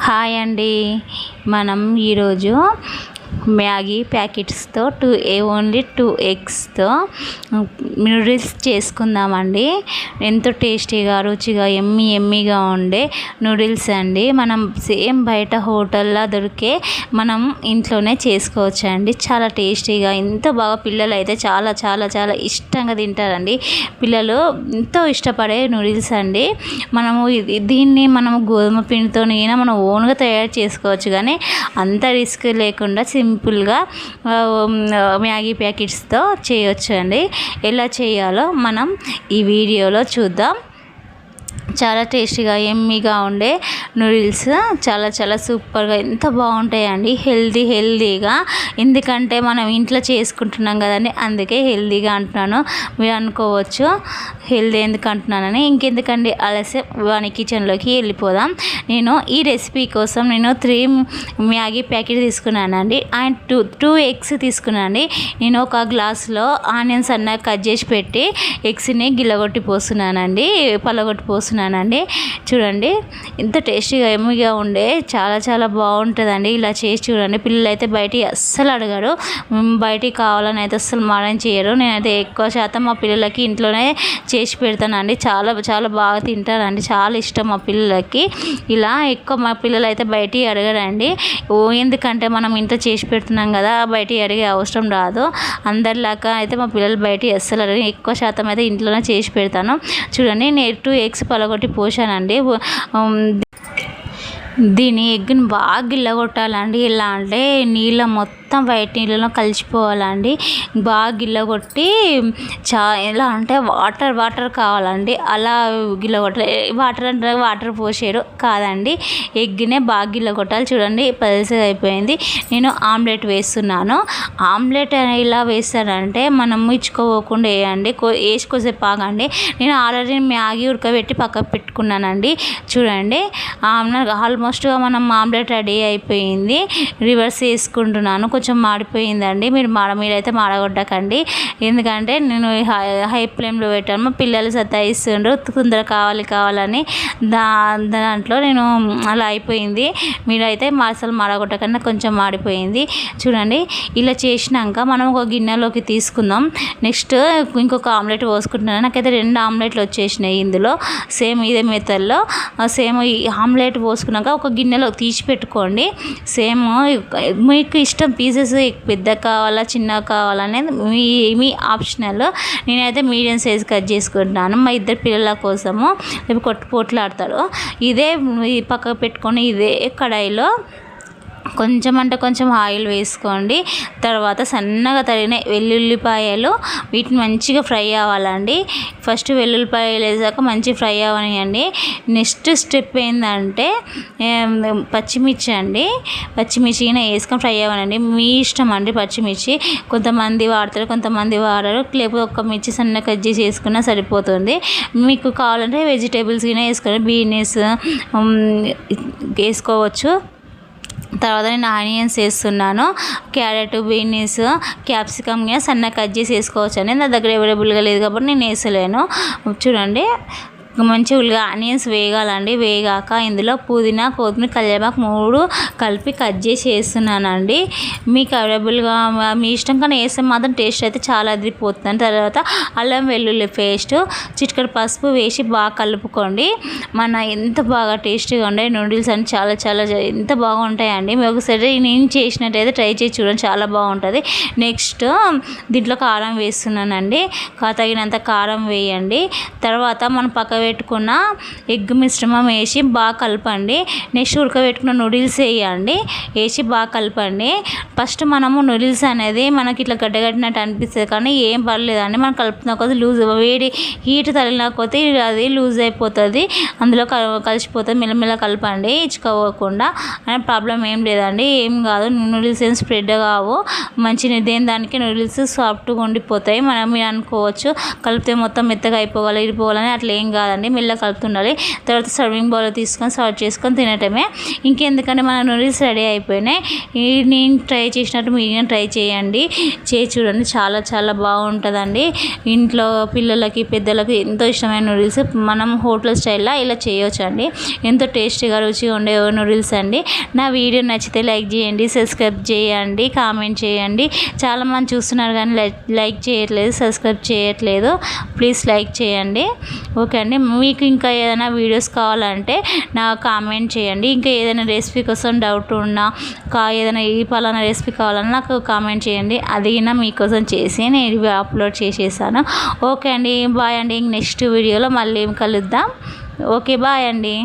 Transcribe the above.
Hi అండి. మనం ఈరోజు మ్యాగీ ప్యాకెట్స్తో ఓన్లీ 2 ఎగ్స్తో నూడిల్స్ చేసుకుందామండి. ఎంతో టేస్టీగా రుచిగా ఎమ్మీగా ఉండే నూడిల్స్ అండి. మనం సేమ్ బయట హోటల్లో దొరికే మనం ఇంట్లోనే చేసుకోవచ్చు అండి. చాలా టేస్టీగా ఎంతో బాగా పిల్లలు అయితే చాలా చాలా చాలా ఇష్టంగా తింటారండి. పిల్లలు ఎంతో ఇష్టపడే నూడిల్స్ అండి. దీన్ని గోధుమ పిండితోనైనా మనం ఓన్గా తయారు చేసుకోవచ్చు, కానీ అంత రిస్క్ లేకుండా సింపుల్గా మ్యాగీ ప్యాకెట్స్తో చేయొచ్చు అండి. ఎలా చేయాలో మనం ఈ వీడియోలో చూద్దాం. చాలా టేస్టీగా ఎమ్మీగా ఉండే నూడిల్స్ చాలా చాలా సూపర్గా ఎంత బాగుంటాయండి. హెల్దీగా, ఎందుకంటే మనం ఇంట్లో చేసుకుంటున్నాం కదండి, అందుకే హెల్దీగా అంటున్నాను. మీరు అనుకోవచ్చు హెల్దీ ఎందుకు అంటున్నానని. ఇంకెందుకండి ఆలస్యం, వాని కిచెన్లోకి వెళ్ళిపోదాం. నేను ఈ రెసిపీ కోసం 3 మ్యాగీ ప్యాకెట్ తీసుకున్నానండి. అండ్ 2 ఎగ్స్ తీసుకున్నానండి. నేను ఒక గ్లాస్లో ఆనియన్స్ అన్న కట్ చేసి పెట్టి ఎగ్స్ని పలగొట్టి పోస్తున్నానండి. చూడండి ఎంత టేస్టీగా ఎమ్మిగా ఉండే చాలా చాలా బాగుంటుందండి. ఇలా చేసి చూడండి. పిల్లలు అయితే బయటికి అస్సలు అడగరు, బయటికి కావాలని అయితే అస్సలు మారం చేయరు. నేనైతే ఎక్కువ శాతం మా పిల్లలకి ఇంట్లోనే చేసి పెడతానండి. చాలా చాలా బాగా తింటారండి, చాలా ఇష్టం మా పిల్లలకి. ఇలా ఎక్కువ మా పిల్లలు అయితే బయటికి అడగరండి. ఎందుకంటే మనం ఇంట్లో చేసి పెడుతున్నాం కదా, బయటికి అడిగే అవసరం రాదు. అందరిలాగా అయితే మా పిల్లలు బయటికి అస్సలు అడిగి, ఎక్కువ శాతం అయితే ఇంట్లోనే చేసి పెడతాను. చూడండి, నేను 2 ఎగ్స్ పలగొట్టి పోసానండి. దీని ఎగ్గుని బాగా గిల్లగొట్టాలండి. ఎలా అంటే మొత్తం వైట్ నీళ్ళలో కలిసిపోవాలండి. బాగా గిల్లగొట్టి ఎలా అంటే వాటర్ కావాలండి. అలా గిల్లగొట్టాలి. వాటర్ పోసారు కాదండి, ఎగ్గినే బాగా గిల్లగొట్టాలి. చూడండి పల్సగా అయిపోయింది. నేను ఆమ్లెట్ వేస్తున్నాను. ఆమ్లెట్ ఇలా వేస్తానంటే మనం ఇచ్చుకోకుండా వేయండి, వేసుకోసేపు ఆగండి. నేను ఆల్రెడీ మ్యాగీ ఉడకబెట్టి పక్కకు పెట్టుకున్నానండి. చూడండి ఆల్మోస్ట్గా మనం ఆమ్లెట్ రెడీ అయిపోయింది. రివర్స్ వేసుకుంటున్నాను. కొంచెం మాడిపోయిందండి. మీరైతే మాడగొట్టకండి, ఎందుకంటే నేను హై ఫ్లేమ్లో పెట్టాను. మా పిల్లలు సతాయిస్తుండ్రు తొందర కావాలని. దాంట్లో నేను అలా అయిపోయింది. మీరైతే అసలు మాడగొట్టకుండా, కొంచెం మాడిపోయింది. చూడండి ఇలా చేసినాక మనం ఒక గిన్నెలోకి తీసుకుందాం. నెక్స్ట్ ఇంకొక ఆమ్లెట్ పోసుకుంటున్నాను. నాకైతే 2 ఆమ్లెట్లు వచ్చేసినాయి ఇందులో. సేమ్ ఇదే మెథడ్లో సేమ్ ఈ ఆమ్లెట్ పోసుకున్నాక ఒక గిన్నెలో తీసి పెట్టుకోండి. సేమ్ మీకు ఇష్టం పీసెస్ పెద్ద కావాలా చిన్నగా కావాలనేది మీ ఆప్షనల్. నేనైతే మీడియం సైజ్ కట్ చేసుకుంటున్నాను మా 2 పిల్లల కోసము. పోట్లాడతారు. ఇదే పక్కకు పెట్టుకొని ఇదే కడాయిలో కొంచెం ఆయిల్ వేసుకోండి. తర్వాత సన్నగా తరిగిన వెల్లుల్లిపాయలు, వీటిని మంచిగా ఫ్రై అవ్వాలండి. ఫస్ట్ వెల్లుల్లిపాయలు వేసాక మంచి ఫ్రై అవ్వనియండి. నెక్స్ట్ స్టెప్ ఏంటంటే పచ్చిమిర్చి అండి. పచ్చిమిర్చి వేసుకొని ఫ్రై అవ్వాలండి. మీ ఇష్టం అండి. పచ్చిమిర్చి కొంతమంది వాడతారు, కొంతమంది వాడరు. లేకపోతే ఒక్క మిర్చి సన్న కట్ చేసి వేసుకున్నా సరిపోతుంది. మీకు కావాలంటే వెజిటేబుల్స్ వేసుకోండి. బీన్స్ వేసుకోవచ్చు. తర్వాత నేను ఆనియన్స్ వేస్తున్నాను. క్యారెట్, బీన్స్, క్యాప్సికమ్ సన్న కట్ చేసి వేసుకోవచ్చు అండి. నా దగ్గర అవైలబుల్గా లేదు కాబట్టి నేను వేసలేను. చూడండి మంచిగా ఆనియన్స్ వేగాలండి. వేగాక ఇందులో పుదీనా, కొత్తిమీర, కరివేపాకు 3 కలిపి కట్ చేసి వేస్తున్నానండి. మీకు అవైలబుల్గా మీ ఇష్టం కానీ వేస్తే మాత్రం టేస్ట్ అయితే చాలా అదిరిపోతుంది. తర్వాత అల్లం వెల్లుల్లి పేస్ట్, చిటికెడు పసుపు వేసి బాగా కలుపుకోండి. ఎంత బాగా టేస్టీగా ఉండే నూడిల్స్ అని చాలా చాలా ఎంత బాగుంటాయండి. మీరు ఒకసారి నేను చేసినట్టయితే ట్రై చేసి చూడండి, చాలా బాగుంటుంది. నెక్స్ట్ దీంట్లో కారం వేస్తున్నానండి. తగినంత కారం వేయండి. తర్వాత మనం పక్క పెట్టుకున్న ఎగ్ మిశ్రమం వేసి బాగా కలపండి. నెక్స్ట్ ఉడకబెట్టుకున్న నూడిల్స్ వేయండి. వేసి బాగా కలపండి. ఫస్ట్ మనము నూడిల్స్ అనేది మనకి ఇట్లా గడ్డగట్టినట్టు అనిపిస్తుంది, కానీ ఏం పర్లేదండి. మనం కలుపుతున్న కొద్ది లూజ్, వేడి హీట్ తగిలిన కొద్ది అది లూజ్ అయిపోతుంది, అందులో కలిసిపోతుంది. మెల్లమెల్ల కలపండి, ఇచ్చుకోకుండా. ప్రాబ్లం ఏం లేదండి, ఏం కాదు. నూడిల్స్ ఏం స్ప్రెడ్ కావు, మంచి దానికి నూడిల్స్ సాఫ్ట్గా ఉండిపోతాయి. మీరు అనుకోవచ్చు కలిపితే మొత్తం మెత్తగా ఇరిపోవాలని. అట్లా ఏం కాదండి. కలుపుకోవాలండి, మెల్ల కలుపుతుండాలి. తర్వాత సర్వింగ్ బౌల్లో తీసుకొని సర్వ్ చేసుకొని తినటమే. ఇంకెందుకంటే మన నూడిల్స్ రెడీ అయిపోయినాయి. నేను ట్రై చేసినట్టు మీరు ట్రై చేయండి, చేసి చూడండి, చాలా చాలా బాగుంటుందండి. ఇంట్లో పిల్లలకి పెద్దలకి ఎంతో ఇష్టమైన నూడిల్స్ మనం హోటల్ స్టైల్లో ఇలా చేయొచ్చు అండి. ఎంతో టేస్టీగా రుచిగా ఉండే నూడిల్స్ అండి. నా వీడియో నచ్చితే లైక్ చేయండి, సబ్స్క్రైబ్ చేయండి, కామెంట్ చేయండి. చాలామంది చూస్తున్నారు కానీ లైక్ చేయట్లేదు, సబ్స్క్రైబ్ చేయట్లేదు. ప్లీజ్ లైక్ చేయండి. ఓకే అండి. మీకు ఇంకా ఏదైనా వీడియోస్ కావాలంటే నాకు కామెంట్ చేయండి. ఇంకా ఏదైనా రెసిపీ కోసం డౌట్ ఉన్నా ఏదైనా ఈ పలానా రెసిపీ కావాలన్నా నాకు కామెంట్ చేయండి. అది మీకోసం చేసి నేను అప్లోడ్ చేసేసాను. ఓకే అండి, బాయ్ అండి. నెక్స్ట్ వీడియోలో మళ్ళీ కలుద్దాం. ఓకే, బాయ్ అండి.